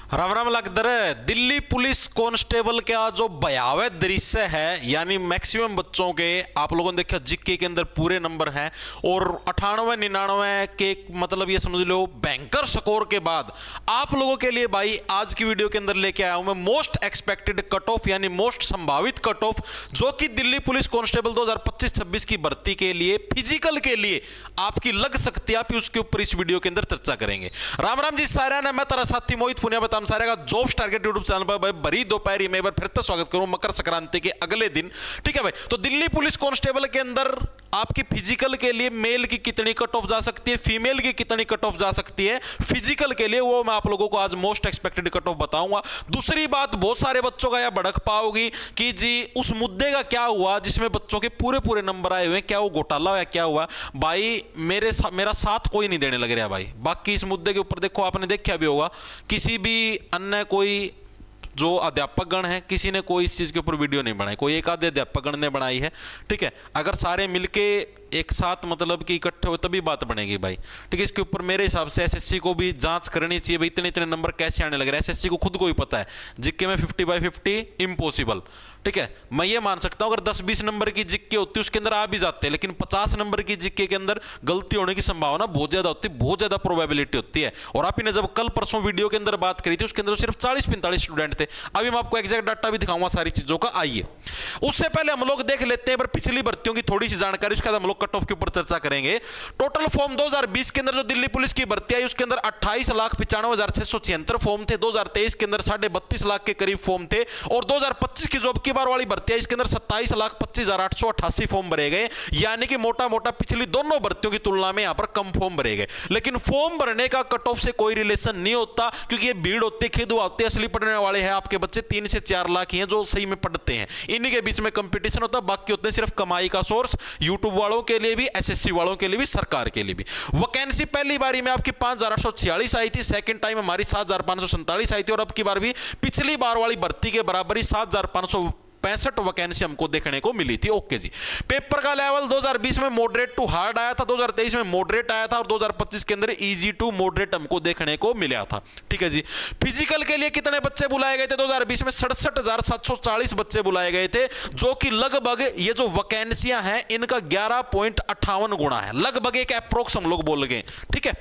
Ram Ram लगदर। Delhi police constable का जो भयावह दृश्य है, यानी मैक्सिमम बच्चों के आप लोगों ने देखा जीके के अंदर पूरे नंबर हैं और 98-99 के मतलब ये समझ लो बैंकर स्कोर के बाद आप लोगों के लिए भाई आज की वीडियो के अंदर लेके आया हूं मैं मोस्ट एक्सपेक्टेड कट ऑफ, यानी मोस्ट संभावित कट ऑफ जो कि दिल्ली पुलिस कांस्टेबल 2025-26 की भर्ती के लिए फिजिकल के लिए आपकी लग सकती है। आप उसके ऊपर इस वीडियो के अंदर चर्चा करेंगे। राम राम जी सारा ने, मैं तेरा साथी मोहित पुनिया बताम सारे का जॉब्स टारगेट यूट्यूब चैनल पर भाई बड़ी दोपहरी में एक बार फिर तो स्वागत करूं मकर संक्रांति के अगले दिन। ठीक है भाई, तो दिल्ली पुलिस कांस्टेबल के अंदर आपकी फिजिकल के लिए मेल की कितनी कट ऑफ जा सकती है, फीमेल की कितनी कट ऑफ जा सकती है फिजिकल के लिए, वो मैं आप लोगों को आज मोस्ट एक्सपेक्टेड कट ऑफ बताऊंगा। दूसरी बात, बहुत सारे बच्चों का यह भड़क पाओगी कि जी उस मुद्दे का क्या हुआ जिसमें बच्चों के पूरे पूरे नंबर आए हुए, क्या वो घोटाला हुआ, क्या हुआ भाई। मेरा साथ कोई नहीं देने लग रहा भाई। बाकी इस मुद्दे के ऊपर देखो, आपने देखा भी होगा किसी भी अन्य कोई जो अध्यापक गण है किसी ने कोई इस चीज के ऊपर वीडियो नहीं बनाई, कोई एक आधे अध्यापक गण ने बनाई है। ठीक है, अगर सारे मिलके एक साथ मतलब कि इकट्ठे हो तभी बात बनेगी भाई। ठीक है, इसके ऊपर मेरे हिसाब से एसएससी को भी जांच करनी चाहिए भाई, इतने इतने नंबर कैसे आने लग रहे हैं। एसएससी को खुद को ही पता है जीके में 50/50 इम्पॉसिबल। ठीक है, मैं ये मान सकता हूं अगर 10-20 नंबर की जीके होती उसके अंदर आ भी जाते, लेकिन 50 नंबर की जीके के अंदर गलती होने की संभावना बहुत ज्यादा होती है, बहुत ज्यादा प्रोबेबिलिटी होती है। और आप ने जब कल परसों वीडियो के अंदर बात करी थी उसके अंदर सिर्फ 40-45 स्टूडेंट थे। अभी मैं आपको एग्जैक्ट डाटा भी दिखाऊंगा सारी चीजों का। आइए उससे पहले हम लोग देख लेते हैं पिछली भर्तियों की थोड़ी सी जानकारी, उसके बाद हम लोग कट ऑफ के ऊपर चर्चा करेंगे। टोटल फॉर्म 2020 के अंदर जो दिल्ली पुलिस की भर्ती आई उसके अंदर 28,95,676 फॉर्म थे। 2023 के अंदर 32.5 लाख के करीब फॉर्म थे और 2025 की जो अब की बार वाली भर्ती आई इसके अंदर 27,25,888 फॉर्म भरे गए, यानी कि मोटा मोटा पिछली दोनों भर्तियों की तुलना में यहां पर कम फॉर्म भरे गए। लेकिन फॉर्म भरने का कट ऑफ से कोई रिलेशन नहीं होता, क्योंकि ये भीड़ होती खिदवा होती है। असली पढ़ने वाले हैं आपके बच्चे 3 से 4 लाख ही हैं जो सही में पढ़ते हैं, इन्हीं के बीच में कंपटीशन होता है। बाकी होते हैं सिर्फ कमाई का सोर्स, यूट्यूब वालों के लिए भी, एसएससी वालों के लिए भी, सरकार के लिए भी। वैकेंसी पहली बारी में आपकी 5,846 आई थी, सेकंड टाइम हमारी 7,547 आई थी और अब की बार भी पिछली बार वाली भर्ती के बराबर ही 7,565 वैकेंसी हमको देखने को मिली थी। ओके जी, पेपर का लेवल 2020 में मॉडरेट टू हार्ड आया था, 2023 में मॉडरेट आया था और 2025 के अंदर इजी टू मॉडरेट हमको देखने को मिला था। ठीक है जी, फिजिकल के लिए कितने बच्चे बुलाए गए थे 2020 में? 67,740 बच्चे बुलाए गए थे, जो कि लगभग ये जो वैकेंसियां हैं इनका 11.58 गुना है, लगभग एक अप्रोक्स हम लोग बोल गए। ठीक है,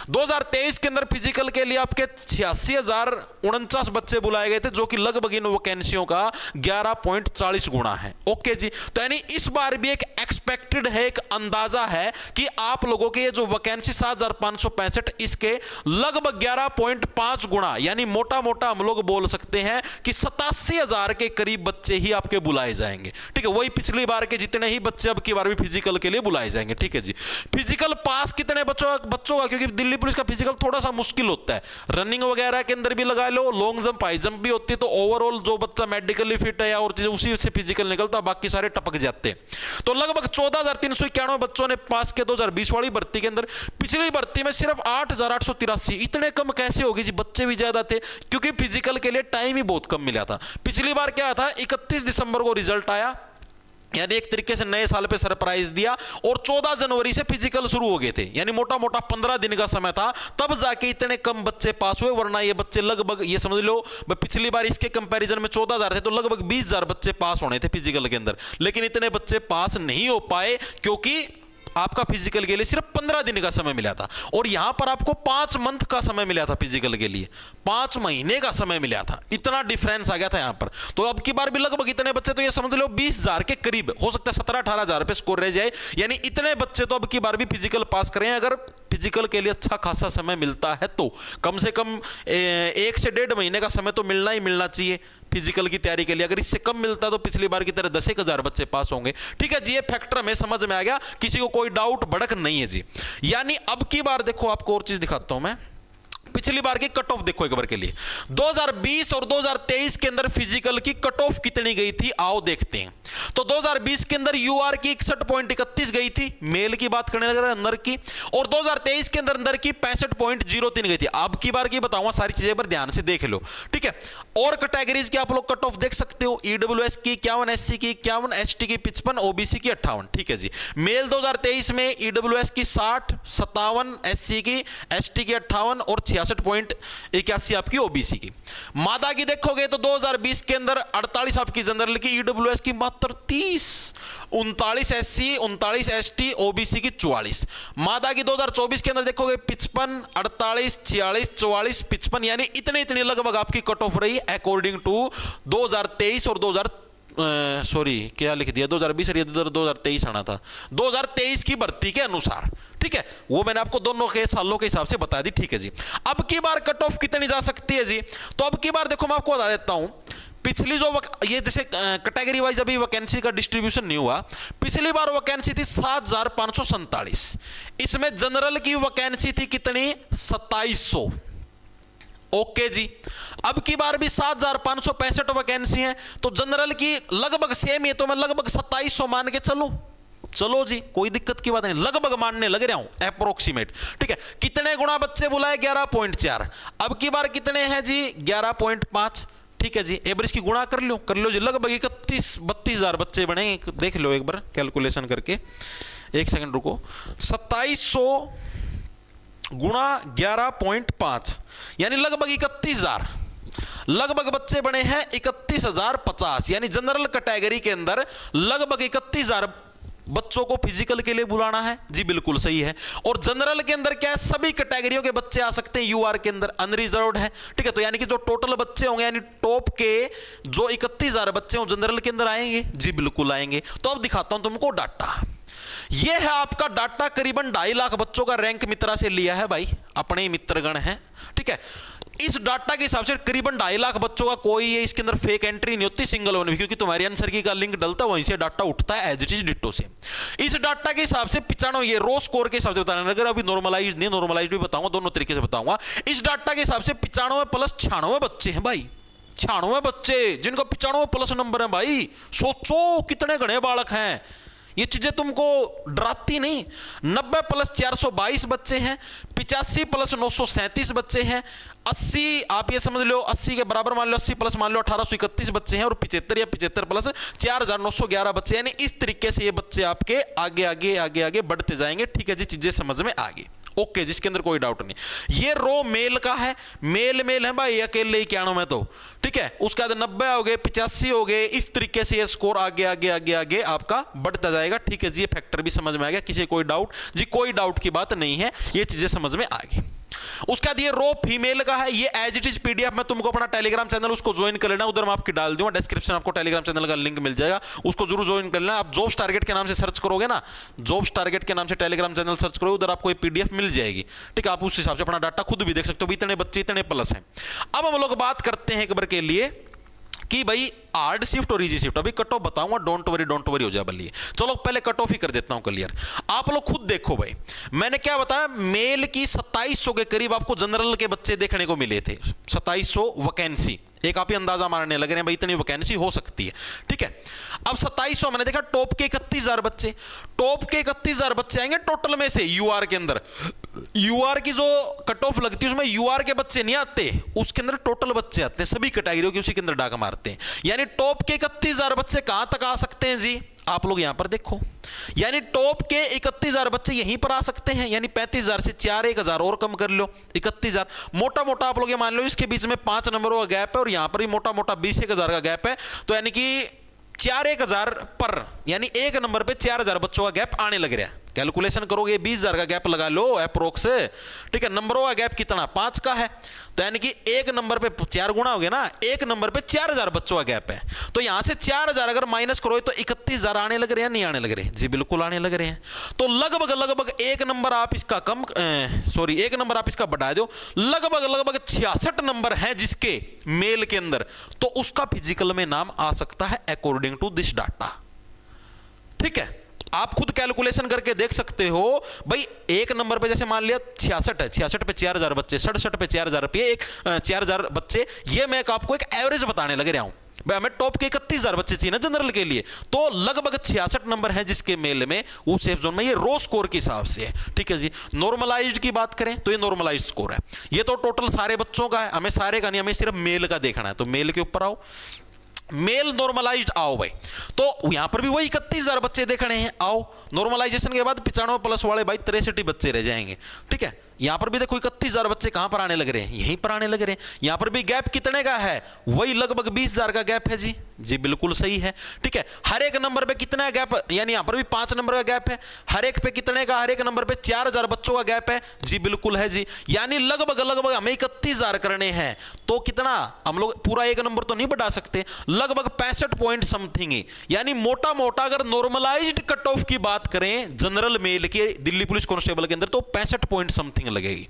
2023 के अंदर फिजिकल के लिए आपके 86,049 बच्चे बुलाए गए थे, जो कि लगभग इन वैकेंसियों का 11.40 गुना है। ओके जी, तो यानी इस बार भी एक एक्सपेक्टेड है, एक अंदाजा है कि आप लोगों के ये जो वैकेंसी 7,565 इसके लगभग 11.5 गुना, यानी मोटा मोटा हम लोग बोल सकते हैं कि 87,000 के करीब बच्चे ही आपके बुलाए जाएंगे। ठीक है, वही पिछली बार के जितने ही बच्चे अब की बार भी फिजिकल के लिए बुलाए जाएंगे। ठीक है जी, फिजिकल पास कितने बच्चों का, क्योंकि दिल्ली पुलिस का फिजिकल थोड़ा सा मुश्किल होता है, रनिंग वगैरह के अंदर भी लगा लो, लॉन्ग जंप हाई जंप भी होती है, तो ओवरऑल जो बच्चा मेडिकली फिट है या और चीजें उसी से फिजिकल निकलता है, बाकी सारे टपक जाते हैं। तो लगभग 14,391 बच्चों ने पास किया 2020 वाली भर्ती के अंदर। पिछली भर्ती में सिर्फ 8,883, इतने कम कैसे होगी जी? बच्चे भी ज्यादा थे क्योंकि फिजिकल के लिए टाइम ही बहुत कम मिला था। पिछली बार क्या था, 31 दिसंबर को रिजल्ट आया, यानी एक तरीके से नए साल पे सरप्राइज दिया और 14 जनवरी से फिजिकल शुरू हो गए थे, यानी मोटा मोटा 15 दिन का समय था, तब जाके इतने कम बच्चे पास हुए। वरना ये बच्चे लगभग ये समझ लो पिछली बार इसके कंपैरिजन में 14,000 थे तो लगभग 20,000 बच्चे पास होने थे फिजिकल के अंदर, लेकिन इतने बच्चे पास नहीं हो पाए क्योंकि आपका फिजिकल के लिए सिर्फ 15 दिन का समय मिला था और यहां पर आपको 5 मंथ का समय मिला था फिजिकल के लिए, 5 महीने का समय मिला था। इतना डिफरेंस आ गया था यहां पर। तो अब की बार भी लगभग इतने बच्चे, तो ये समझ लो 20,000 के करीब, हो सकता है 17-18,000 पे स्कोर रह जाए, यानी इतने बच्चे तो अब की बार भी फिजिकल पास करें। अगर फिजिकल के लिए अच्छा खासा समय मिलता है तो कम से कम 1 से 1.5 महीने का समय तो मिलना ही मिलना चाहिए फिजिकल की तैयारी के लिए। अगर इससे कम मिलता तो पिछली बार की तरह 10,000 बच्चे पास होंगे। ठीक है जी, ये फैक्टर हमें समझ में आ गया, किसी को कोई डाउट भड़क नहीं है जी। यानी अब की बार देखो, आपको और चीज दिखाता हूं मैं, पिछली बार की कट ऑफ देखो एक बार के लिए। 2020 और 2023 के अंदर फिजिकल की कट ऑफ कितनी गई थी, आओ देखते हैं। तो 2020 के अंदर यूआर की 61.31 गई थी, मेल की बात करने लग रहा है अंदर की, और 2023 के अंदर अंदर की 65.03 गई थी। अब की बार की बताऊंगा, सारी चीजें पर ध्यान से देख लो। ठीक है, और कैटेगरीज की आप लोग कट ऑफ देख सकते हो, ईडब्ल्यूएस की 51, एससी की 51, एसटी की 55, ओबीसी की 58। ठीक है जी, मेल 2023 में ईडब्ल्यूएस की 60, 57, एससी की, एसटी की 58 और 66.81 आपकी ओबीसी की। मादा की देखोगे तो 2020 के अंदर 48 आपकी जनरल की, ईडब्ल्यूएस की मात्र 30, 39 एससी, 39 एसटी, ओबीसी की 44। मादा की 2024 के अंदर देखोगे 55, 48, 46, 44, 55, यानी इतने लगभग आपकी कट ऑफ रही अकॉर्डिंग टू 2023 और 2020 और 2023 आना था, 2023 की भर्ती के अनुसार। ठीक है, वो मैंने आपको दोनों के सालों के हिसाब से बता दी। ठीक है जी, अब की बार कट ऑफ कितनी जा सकती है जी? तो अब की बार देखो मैं आपको बता देता हूं, पिछली जो ये जैसे कैटेगरी वाइज अभी वैकेंसी का डिस्ट्रीब्यूशन नहीं हुआ, पिछली बार वैकेंसी थी 7547, इसमें जनरल की वैकेंसी थी कितनी? 2700। ओके जी, अब की बार भी 7565 वैकेंसी है, तो जनरल की लगभग सेम है, तो मैं लगभग 2700 मान के चलो जी, कोई दिक्कत की बात नहीं, लगभग मानने लग रहा हूं, अप्रोक्सीमेट। ठीक है, कितने गुना बच्चे बुलाए? 11.4। अब की बार कितने हैं जी? 11.5। ठीक है जी, एवरेज की गुणा कर लो जी, लगभग 31-32 बच्चे बने, देख लो एक बार कैलकुलेशन करके, एक सेकंड रुको। 2700 गुणा 11.5 यानी लगभग 31,000, लगभग बच्चे बने हैं 31,050, यानी जनरल कैटेगरी के अंदर लगभग 31,000 बच्चों को फिजिकल के लिए बुलाना है जी, बिल्कुल सही है। और जनरल के अंदर क्या है, सभी कैटेगरियों के बच्चे आ सकते हैं, यूआर के अंदर अनरिजर्व्ड है। ठीक है, तो यानी कि जो टोटल बच्चे होंगे, यानी टॉप के जो 31,000 बच्चे हों जनरल के अंदर आएंगे जी, बिल्कुल आएंगे। तो अब दिखाता हूं तुमको डाटा, यह है आपका डाटा, करीबन 2.5 लाख बच्चों का रैंक मित्रा से लिया है भाई, अपने ही मित्रगण हैं। ठीक है, इस डाटा के हिसाब से करीबन 2.5 लाख बच्चों का कोई है, इसके अंदर फेक एंट्री नहीं होती सिंगल वन भी, क्योंकि तुम्हारी आंसर की का लिंक डलता है वहीं से डाटा उठता है एज इट इज डिट्टो से। इस डाटा के हिसाब से 95, ये रो स्कोर के हिसाब से बताना, अगर अभी नॉर्मलाइज नहीं, नॉर्मलाइज भी बताऊंगा, दोनों तरीके से बताऊंगा। इस डाटा के हिसाब से 95 प्लस 96 बच्चे हैं भाई, 96 बच्चे जिनका 95 प्लस नंबर है भाई, सोचो कितने घने बालक हैं। ये चीजें तुमको डराती नहीं। 90 प्लस 422 बच्चे हैं, 85 प्लस 937 बच्चे हैं, 80 आप ये समझ लो 80 के बराबर मान लो, 80 प्लस मान लो 1831 बच्चे हैं, और 75 या 75 प्लस 4911 बच्चे, यानी इस तरीके से ये बच्चे आपके आगे आगे आगे आगे बढ़ते जाएंगे। ठीक है जी, चीजें समझ में आ गई। ओके, जिसके अंदर कोई डाउट नहीं। ये रो मेल का है, मेल है भाई, अकेले ही 91 में तो। ठीक है, उसके बाद 90 हो गए, 85 हो गए, इस तरीके से ये स्कोर आगे आगे आगे आगे आपका बढ़ता जाएगा। ठीक है जी, ये फैक्टर भी समझ में आ गया, किसी कोई डाउट जी? कोई डाउट की बात नहीं है, ये चीजें समझ में आ गई। उसके बाद ये रो फीमेल का है, ये एज इट इज पीडीएफ में तुमको अपना टेलीग्राम चैनल उसको ज्वाइन कर लेना, उधर मैं आपकी डाल दूंगा डिस्क्रिप्शन, आपको टेलीग्राम चैनल का लिंक मिल जाएगा, उसको जरूर ज्वाइन कर लेना। आप जॉब्स टारगेट के नाम से सर्च करोगे ना, जॉब्स टारगेट के नाम से टेलीग्राम चैनल सर्च करोगे, उधर आपको पीडीएफ मिल जाएगी। ठीक है, आप उस हिसाब से अपना डाटा खुद भी देख सकते हो, इतने बच्चे इतने प्लस हैं। अब हम लोग बात करते हैं एक बार के लिए कि भाई हार्ड शिफ्ट और इजी शिफ्ट, अभी कट ऑफ बताऊंगा, डोंट वरी हो जाए बल्कि। चलो पहले कट ऑफ ही कर देता हूं क्लियर, आप लोग खुद देखो भाई, मैंने क्या बताया, मेल की 2700 के करीब आपको जनरल के बच्चे देखने को मिले थे, 2700 वैकेंसी, एक आप ही अंदाजा मारने लग रहे हैं भाई इतनी वैकेंसी हो सकती है। ठीक है, अब 2700 मैंने देखा, टॉप के 31,000 बच्चे, टॉप के 31,000 बच्चे आएंगे टोटल में से यूआर के अंदर। यूआर की जो कट ऑफ लगती है उसमें यूआर के बच्चे नहीं आते, उसके अंदर टोटल बच्चे आते हैं, सभी कैटेगरियों के उसी के अंदर डाका मारते हैं। यानी टॉप के 31,000 बच्चे कहां तक आ सकते हैं जी? आप लोग यहां पर देखो, यानी टॉप के 31,000 बच्चे यहीं पर आ सकते हैं, यानी 35,000 से 1,000 और कम कर लो, 31,000 मोटा मोटा आप लोग ये मान लो, इसके बीच में 5 नंबरों का गैप है, और यहां पर भी मोटा मोटा 20,000 का गैप है, तो यानी कि 4,000 पर, यानी एक नंबर पे 4,000 बच्चों का गैप आने लग रहा है। कैलकुलेशन करोगे 20,000 का गैप लगा लो अप्रोक्स। ठीक है, नंबरों का गैप कितना? 5 का है, तो यानी कि एक नंबर पे 4 गुना हो गया ना, एक नंबर पे 4,000 बच्चों का गैप है, तो यहां से 4,000 अगर माइनस करो तो 31,000 आने लग रहे हैं, नहीं आने लग रहे? जी बिल्कुल आने लग रहे हैं। तो लगभग एक नंबर आप इसका एक नंबर आप इसका बढ़ा दो, लगभग 66 नंबर है जिसके मेल के अंदर, तो उसका फिजिकल में नाम आ सकता है अकॉर्डिंग टू दिस डाटा। ठीक है, आप खुद कैलकुलेशन करके देख सकते हो भाई, एक नंबर पे जैसे मान लिया 66 है, 66 पे 4,000 बच्चे, 67 पे 4,000 पे 4,000 बच्चे, ये मैं आपको एक एवरेज बताने लग रहा हूं भाई, हमें टॉप के 31,000 बच्चे चाहिए ना जनरल के लिए, तो लगभग 66 नंबर है जिसके मेल में, वो सेफ जोन में, ये रो स्कोर के हिसाब से है। ठीक है जी, नॉर्मलाइज्ड की बात करें तो ये नॉर्मलाइज्ड स्कोर है, ये तो टोटल सारे बच्चों का है, हमें सारे का नहीं, हमें सिर्फ मेल का देखना है, तो मेल के ऊपर आओ, मेल नॉर्मलाइज्ड आओ भाई, तो यहां पर भी वही 31,000 बच्चे देखने हैं, आओ नॉर्मलाइजेशन के बाद 95 प्लस वाले भाई 63 बच्चे रह जाएंगे। ठीक है, यहां पर भी देखो 31,000 बच्चे कहां पर आने लग रहे हैं, यहीं पर आने लग रहे हैं। यहां पर भी गैप कितने का है, वही लगभग 20,000 का गैप है जी। जी बिल्कुल सही है, ठीक है। हर एक नंबर पे कितना गैप, यानी यहां पर भी 5 नंबर का गैप है। हर एक पे कितने का, हर एक नंबर पे 4,000 बच्चों का गैप है। जी बिल्कुल है जी, यानी लगभग हमें 31,000 करने हैं, तो कितना हम लोग पूरा एक नंबर तो नहीं बढ़ा सकते, लगभग 65 पॉइंट समथिंग है। यानी मोटा मोटा अगर नॉर्मलाइज्ड कट ऑफ की बात करें जनरल मेल के दिल्ली पुलिस कांस्टेबल के अंदर, तो 65 पॉइंट समथिंग लगेगी,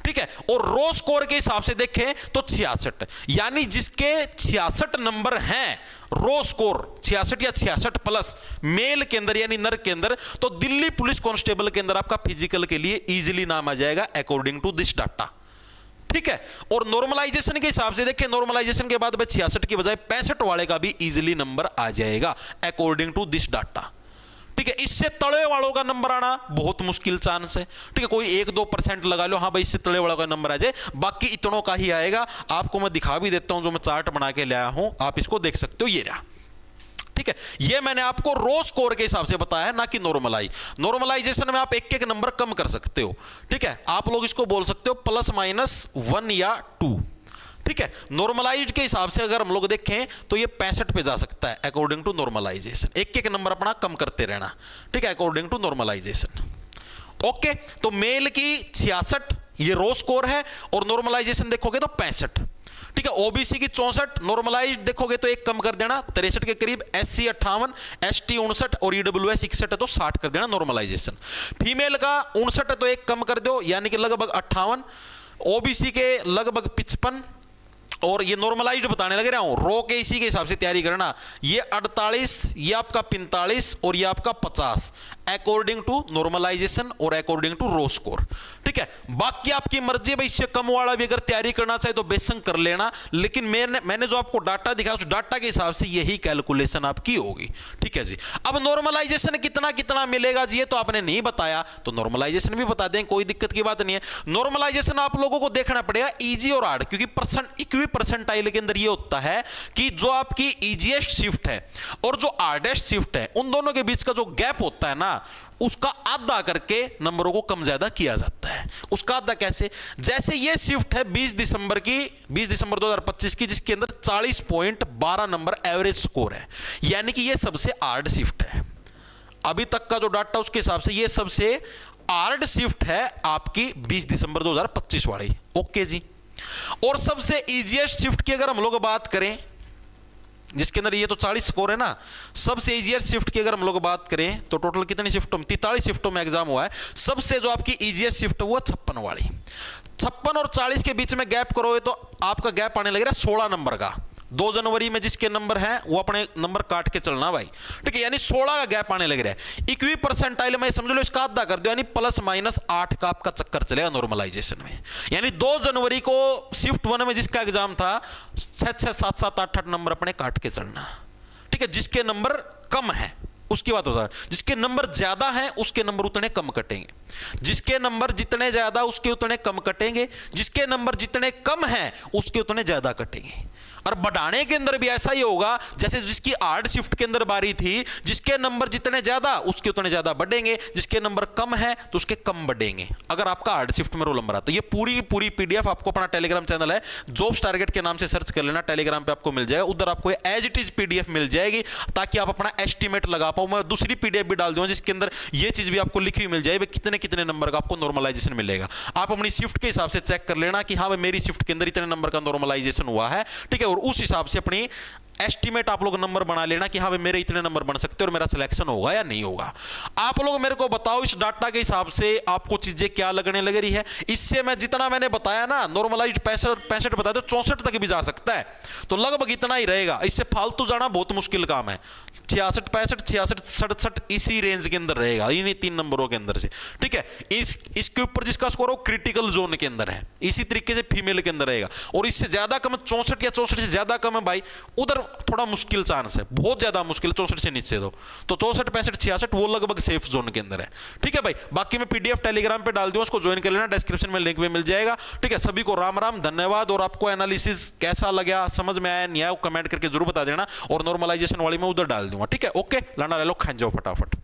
ठीक है। और रो स्कोर के हिसाब से देखें तो 66, यानी जिसके 66 नंबर हैं रो स्कोर 66 या 66 प्लस मेल के अंदर यानी नर के अंदर, तो दिल्ली पुलिस कांस्टेबल के अंदर आपका फिजिकल के लिए इजीली नाम आ जाएगा अकॉर्डिंग टू दिस डाटा, ठीक है। और नॉर्मलाइजेशन के हिसाब से देखें, नॉर्मलाइजेशन के बाद 66 की बजाय 65 वाले का भी इजीली नंबर आ जाएगा अकॉर्डिंग टू दिस डाटा, ठीक है। इससे तले वालों का नंबर आना बहुत मुश्किल चांस है, ठीक है। कोई 1-2% लगा लो, हाँ भाई इससे तले वालों का नंबर आ जाए, बाकी इतनों का ही आएगा। आपको मैं दिखा भी देता हूं, जो मैं चार्ट बना के लाया हूं, आप इसको देख सकते हो, ये रहा, ठीक है। ये मैंने आपको रो स्कोर के हिसाब से बताया है, ना कि नॉर्मलाइजेशन में आप एक नंबर कम कर सकते हो, ठीक है। आप लोग इसको बोल सकते हो +-1 या 2, ठीक है। नॉर्मलाइज्ड के हिसाब से अगर हम लोग देखें तो ये 65 पे जा सकता है अकॉर्डिंग टू नॉर्मलाइजेशन, एक नंबर अपना कम करते रहना, ठीक है, अकॉर्डिंग टू नॉर्मलाइजेशन। ओके, तो मेल की 66 ये रो स्कोर है, और नॉर्मलाइजेशन देखोगे तो 65, ठीक है। ओबीसी की 64, नॉर्मलाइज देखोगे तो एक कम कर देना 63 के करीब, SC 58, ST 59 और EWS 61 है तो 60 कर देना नॉर्मलाइजेशन। फीमेल का 59 है तो एक कम कर दो, यानी कि लगभग 58, ओबीसी के लगभग 55, और ये नॉर्मलाइज्ड बताने लग रहा हूं, रो के इसी के हिसाब से तैयारी करना, ये 48, ये आपका 45 और ये आपका 50 अकॉर्डिंग टू नॉर्मलाइजेशन और अकॉर्डिंग टू रो स्कोर, ठीक है। बाकी आपकी मर्जी, भाई इससे कम वाला भी अगर तैयारी करना चाहे तो बेशक कर लेना, लेकिन मैंने जो आपको डाटा दिखाया उस डाटा के हिसाब से यही कैलकुलेशन आपकी होगी, ठीक है जी। अब नॉर्मलाइजेशन कितना कितना मिलेगा जी, ये तो आपने नहीं बताया, तो नॉर्मलाइजेशन भी बता दें, कोई दिक्कत की बात नहीं है। नॉर्मलाइजेशन आप लोगों को देखना पड़ेगा इजी और हार्ड, क्योंकि इक्वी परसेंटाइल के अंदर ये होता है कि जो आपकी इजीएस्ट शिफ्ट है और जो हार्डेस्ट शिफ्ट है, उन दोनों के बीच का जो गैप होता है ना, उसका आधा करके नंबरों को कम ज्यादा किया जाता है। उसका आधा कैसे, जैसे ये शिफ्ट है 20 दिसंबर 2025 की, जिसके अंदर 40.12 नंबर एवरेज स्कोर है, यानी कि ये सबसे हार्ड शिफ्ट है अभी तक का जो डाटा, उसके हिसाब से ये सबसे हार्ड शिफ्ट है आपकी 20 दिसंबर 2025 वाली। ओके जी। और सबसे इजीएस्ट शिफ्ट की अगर हम लोग बात करें, जिसके अंदर ये तो 40 स्कोर है ना, सबसे इजीएस्ट शिफ्ट की अगर हम लोग बात करें तो टोटल कितनी शिफ्टों में, 43 शिफ्टों में एग्जाम हुआ है। सबसे जो आपकी इजीएस्ट शिफ्ट है वो 56 वाली, 56 और 40 के बीच में गैप करोगे तो आपका गैप आने लग रहा है 16 नंबर का। 2 जनवरी में जिसके नंबर हैं वो अपने नंबर काट के चलना भाई, ठीक है, यानी 16 का गैप आने लग रहा है। इक्वी परसेंटाइल में समझ लो इसका आधा कर दो, यानी +-8 का आपका चक्कर चलेगा नॉर्मलाइजेशन में। यानी 2 जनवरी को शिफ्ट 1 में जिसका एग्जाम था 6, 7, 8 नंबर अपने काट के चलना, ठीक है। जिसके नंबर कम है उसकी बात होता है, जिसके नंबर ज्यादा हैं उसके नंबर उतने कम कटेंगे, जिसके नंबर जितने ज्यादा उसके उतने कम कटेंगे, जिसके नंबर जितने कम हैं उसके उतने ज्यादा कटेंगे। और बढ़ाने के अंदर भी ऐसा ही होगा, जैसे जिसकी हार्ड शिफ्ट के अंदर बारी थी, जिसके नंबर जितने ज्यादा उसके उतने ज्यादा बढ़ेंगे, जिसके नंबर कम है तो उसके कम बढ़ेंगे, अगर आपका हार्ड शिफ्ट में रोल नंबर आता है। ये पूरी पीडीएफ आपको अपना टेलीग्राम चैनल है जॉब्स टारगेट के नाम से सर्च कर लेना, टेलीग्राम पे आपको मिल जाएगा, उधर आपको एज इट इज पीडीएफ मिल जाएगी, ताकि आप अपना एस्टिमेट लगा पाओ। मैं दूसरी पीडीएफ भी डाल दूंगा जिसके अंदर ये चीज भी आपको लिखी हुई मिल जाएगी, कितने कितने नंबर का आपको नॉर्मलाइजेशन मिलेगा। आप अपनी शिफ्ट के हिसाब से चेक कर लेना कि हाँ भाई मेरी शिफ्ट के अंदर इतने नंबर का नॉर्मलाइजेशन हुआ है, ठीक है, और उस हिसाब से अपनी एस्टिमेट आप लोग नंबर बना लेना कि हाँ भाई मेरे इतने नंबर बन सकते हैं और मेरा सिलेक्शन होगा या नहीं होगा। आप लोग मेरे को बताओ इस डाटा के हिसाब से आपको चीजें क्या लगने लग रही है। इससे मैं जितना मैंने बताया ना, नॉर्मलाइज्ड 65 बताया तो 64 तक भी जा सकता है, तो लगभग इतना ही रहेगा। इससे फालतू जाना बहुत मुश्किल काम है। 66, 65, 66, 67 इसी रेंज के अंदर रहेगा, इन्हीं 3 नंबरों के अंदर से, ठीक है। इसके ऊपर जिसका स्कोर हो क्रिटिकल जोन के अंदर है, इसी तरीके से फीमेल के अंदर रहेगा। और इससे ज्यादा कम 64 या 64 से ज्यादा कम है भाई, उधर थोड़ा मुश्किल चांस है, बहुत ज्यादा मुश्किल 64 से नीचे तो 64, 65, 66 वो लगभग सेफ जोन के अंदर है, ठीक है भाई। बाकी मैं पीडीएफ टेलीग्राम पे डाल दूं, उसको ज्वाइन कर लेना, डिस्क्रिप्शन में लिंक भी मिल जाएगा, ठीक है। सभी को राम राम, धन्यवाद। और आपको एनालिसिस कैसा लगा, समझ में आया नहीं आया, कमेंट करके जरूर बता देना, और नॉर्मलाइजेशन वाली मैं उधर डाल दूंगा, ठीक है। ओके, लाना ले लो, खान जाओ फटाफट।